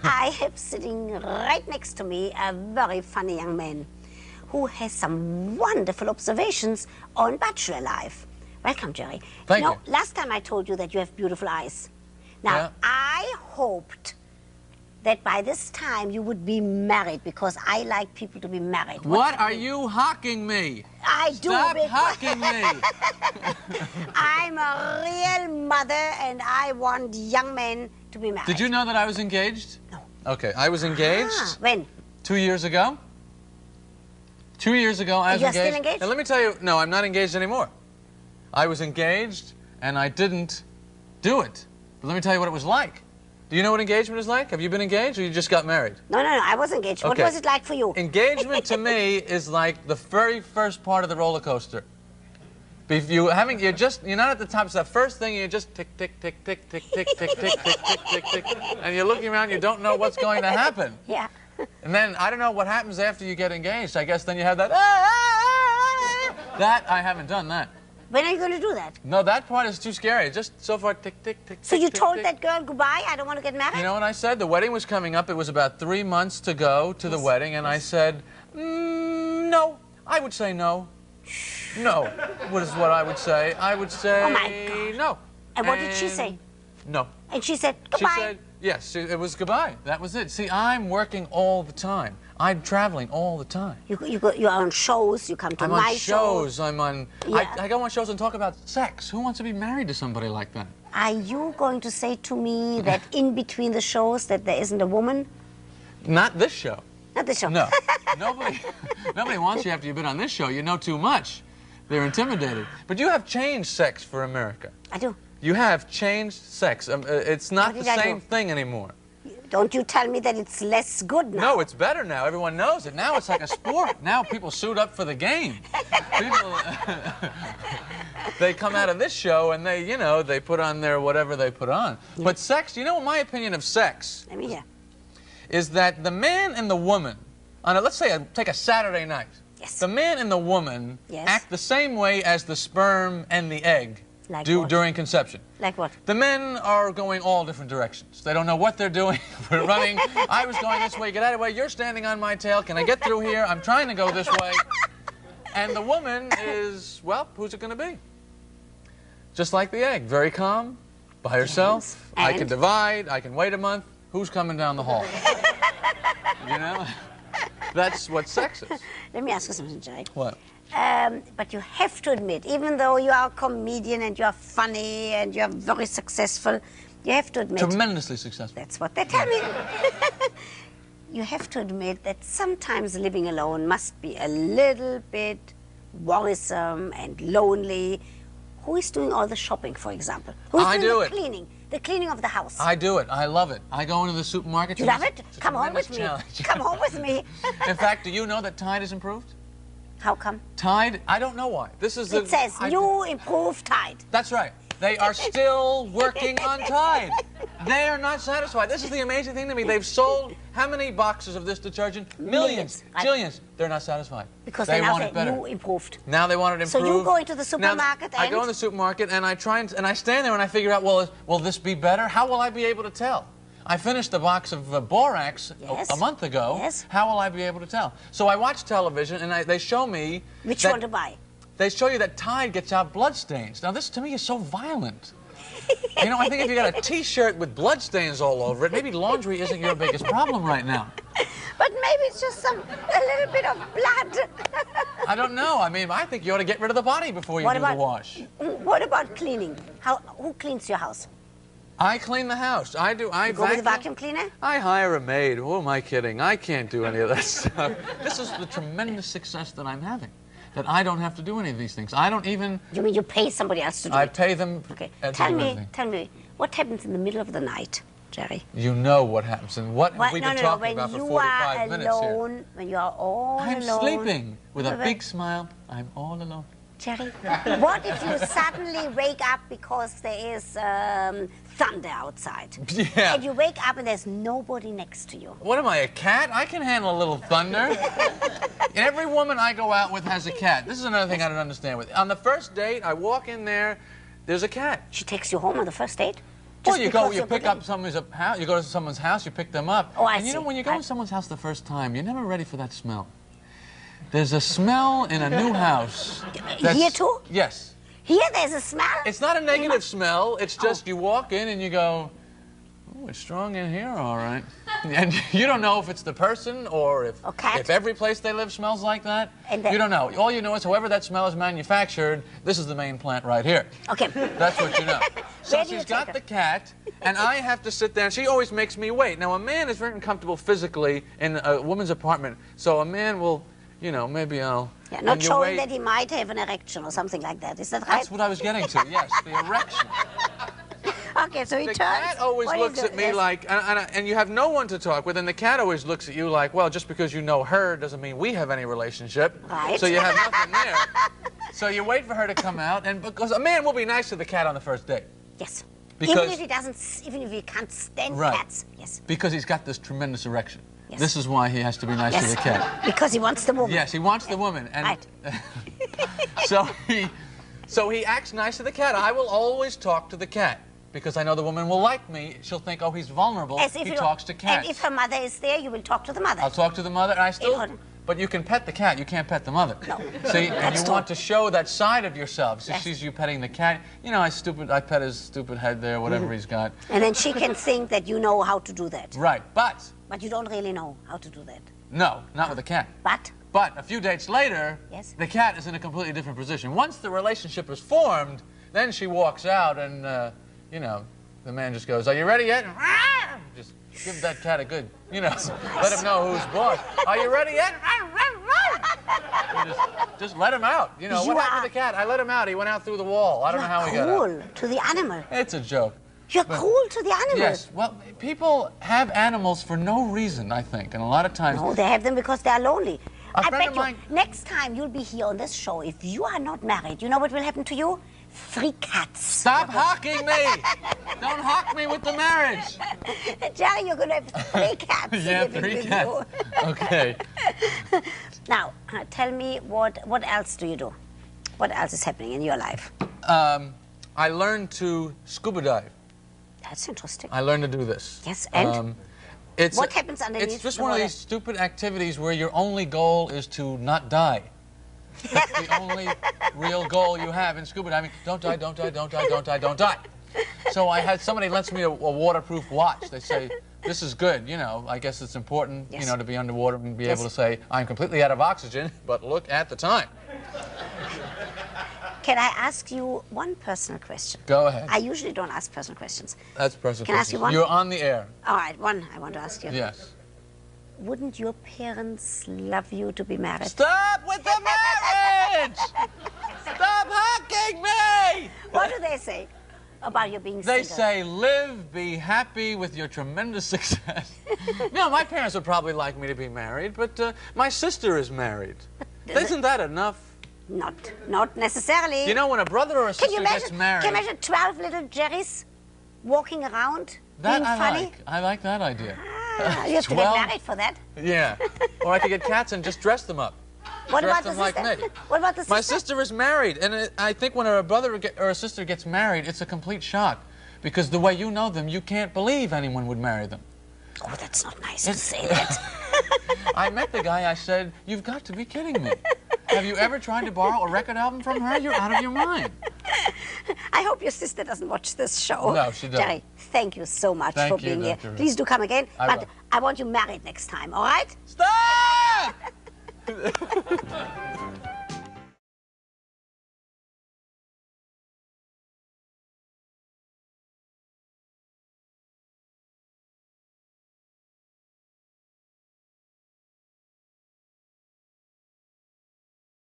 I have sitting right next to me a very funny young man who has some wonderful observations on bachelor life. Welcome, Jerry. Thank you. Last time I told you that you have beautiful eyes. Now, Yeah. I hoped that by this time you would be married, because I like people to be married. What are you hawking me? I do. Stop hawking me. I'm a real mother, and I want young men to be married. Did you know that I was engaged? No. Okay, I was engaged. When? 2 years ago. 2 years ago, I was You're engaged. still engaged? And let me tell you, no, I'm not engaged anymore. I was engaged, and I didn't do it. But let me tell you what it was like. Do you know what engagement is like? Have you been engaged, or you just got married? No, I was engaged. Okay. What was it like for you? Engagement to me is like the very first part of the roller coaster. If you're not at the top. It's that first thing. You're just tick, tick, tick, tick, tick, tick, tick, tick, tick, tick, tick, tick, and you're looking around. You don't know what's going to happen. Yeah. And then I don't know what happens after you get engaged. I guess then you have that. That I haven't done that. When are you going to do that? No, that part is too scary. Just so far, tick, tick, tick. So tick, you tick, told tick. that girl goodbye? I don't want to get married? You know what I said? The wedding was coming up. It was about 3 months to go to the wedding, and I said, no. I would say no. No, what is what I would say. I would say Oh, my God. no. And what did she say? No. And she said goodbye. She said, yes, it was goodbye. That was it. See, I'm working all the time. I'm traveling all the time. You're on shows, you come to I'm my on shows. I'm on. Yeah. I go on shows and talk about sex. Who wants to be married to somebody like that? Are you going to say to me that in between the shows that there isn't a woman? Not this show. Not the show. No. Nobody wants you after you've been on this show. You know too much. They're intimidated. But you have changed sex for America. I do. You have changed sex. It's not the What did I same do? thing anymore. Don't you tell me that it's less good now. No, it's better now. Everyone knows it. Now it's like a sport. Now people suit up for the game. People, they come out of this show and they put on their whatever they put on. Yeah. But sex, you know, my opinion of sex Let me hear. is that the man and the woman, let's say take a Saturday night. Yes. The man and the woman Yes. act the same way as the sperm and the egg Like do what? during conception. Like what? The men are going all different directions. They don't know what they're doing. We're running. I was going this way. Get out of the way. You're standing on my tail. Can I get through here? I'm trying to go this way. And the woman is, well, who's it going to be? Just like the egg. Very calm, by herself. Yes. I And? can divide. I can wait a month. Who's coming down the hall? You know? That's what sex is. Let me ask you something, Jerry. What? But you have to admit, even though you are a comedian and you are funny and you are very successful, you have to admit... Tremendously successful. That's what they tell me. You have to admit that sometimes living alone must be a little bit worrisome and lonely. Who is doing all the shopping, for example? Who's I doing do the it. cleaning? The cleaning of the house. I do it. I love it. I go into the supermarket. You love it? It's a Come home with tremendous me. challenge. Come home with me. In fact, do you know that Tide has improved? How come? Tide? I don't know why. This is It says new improved Tide. That's right. They are still working on Tide. They are not satisfied. This is the amazing thing to me. They've sold how many boxes of this detergent? Millions. Right. Jillions. They're not satisfied. Because they they now want say it better. new improved. Now they want it So improved. you go into the supermarket I and... go in the supermarket and I try and I stand there and I figure out, well, will this be better? How will I be able to tell? I finished a box of borax Yes. a month ago. Yes. How will I be able to tell? So I watch television and they show me Which that one to buy? They show you that Tide gets out blood stains. Now this to me is so violent. You know, I think if you got a T-shirt with blood stains all over it, maybe laundry isn't your biggest problem right now. But maybe it's just a little bit of blood. I don't know. I mean, I think you ought to get rid of the body before you do the wash. What about cleaning? Who cleans your house? I clean the house. I do. I You go with the vacuum cleaner? I hire a maid. Who am I kidding? I can't do any of that stuff. This is the tremendous success that I'm having. That I don't have to do any of these things. I don't even... You mean you pay somebody else to do I it? pay them. Okay. to Tell do me, everything. what happens in the middle of the night, Jerry? You know what happens, and what have we been talking about for 45 minutes here? When you are all I'm alone... sleeping with a big smile. I'm all alone. Jerry, what if you suddenly wake up because there is thunder outside? Yeah. And you wake up and there's nobody next to you. What am I, a cat? I can handle a little thunder. Every woman I go out with has a cat. This is another thing I don't understand with. On the first date, I walk in there, there's a cat. She takes you home on the first date? Well, you go to someone's house, you pick them up. Oh, I and you see. know, when you go to someone's house the first time, you're never ready for that smell. There's a smell in a new house. Here too? Yes. Here there's a smell? It's not a negative smell. It's just you walk in and you go, oh, it's strong in here, all right. And you don't know if it's the person or if every place they live smells like that. You don't know. All you know is whoever that smell is manufactured, this is the main plant right here. Okay. That's what you know. So she's got the cat, and I have to sit there, and she always makes me wait. Now, a man is very uncomfortable physically in a woman's apartment, so a man will, you know, maybe I'll... Yeah, not showing that he might have an erection or something like that. Is that right? That's what I was getting to, yes, the erection. Okay, so he turns. The cat always looks at me like, and you have no one to talk with, and the cat always looks at you like, well, just because you know her doesn't mean we have any relationship. Right. So you have nothing there. So you wait for her to come out, and because a man will be nice to the cat on the first date. Yes. Because, even if he can't stand right, cats. Yes. Because he's got this tremendous erection. Yes. This is why he has to be nice to the cat. Because he wants the woman. Yes, he wants the woman. And right. So he acts nice to the cat. I will always talk to the cat because I know the woman will like me. She'll think, oh, he's vulnerable. He talks to cats. And if her mother is there, you will talk to the mother. I'll talk to the mother, and I still... But you can pet the cat. You can't pet the mother. No. See, and you want to show that side of yourself. So she sees you petting the cat. You know, I pet his stupid head there, whatever he's got. And then she can think that you know how to do that. Right, but... But you don't really know how to do that. No, not with the cat. But a few dates later, the cat is in a completely different position. Once the relationship is formed, then she walks out and, you know, the man just goes, are you ready yet? Just give that cat a good, you know, let him know who's boss. Are you ready yet? Just let him out. You know, what happened to the cat? I let him out. He went out through the wall. I don't know how he got out. Cruel to the animal. It's a joke. You're cruel to the animal. Yes. Well, people have animals for no reason, I think, and a lot of times... No, they have them because they are lonely. I bet you, next time you'll be here on this show, if you are not married, you know what will happen to you? 3 cats. Stop hawking me! Don't hawk me with the marriage! Jerry, you're going to have 3 cats. Yeah, 3 cats. Okay. Now, tell me, what else do you do? What else is happening in your life? I learned to scuba dive. That's interesting. I learned to do this. Yes, and? What happens underneath It's just one of these stupid activities where your only goal is to not die. That's the only real goal you have in scuba diving. Don't die, don't die, don't die, don't die, don't die. So I had somebody lends me a waterproof watch. They say, this is good, you know, I guess it's important, you know, to be underwater and be able to say, I'm completely out of oxygen, but look at the time. Can I ask you one personal question? Go ahead. I usually don't ask personal questions. That's personal. Can I ask you one? You're on the air. All right, one I want to ask you. Yes. Wouldn't your parents love you to be married? Stop with the marriage! Stop hawking me! What do they say about you being single? They say, live, be happy with your tremendous success. No, my parents would probably like me to be married, but my sister is married. Isn't that enough? Not necessarily. You know, when a brother or a sister gets married... Can you imagine 12 little Jerrys walking around that being funny? I like that idea. Ah, you have to get married for that. Yeah. Or I could get cats and just dress them up. What about the sister? Like me. What about the sister? My sister is married, and I think when a brother or a sister gets married, it's a complete shock. Because the way you know them, you can't believe anyone would marry them. Oh, that's not nice to say that. I met the guy, I said, you've got to be kidding me. Have you ever tried to borrow a record album from her? You're out of your mind. I hope your sister doesn't watch this show. No, she doesn't. Jerry, thank you so much for being here. Dr. Ruth. Please do come again. But I want you married next time, all right? Stop!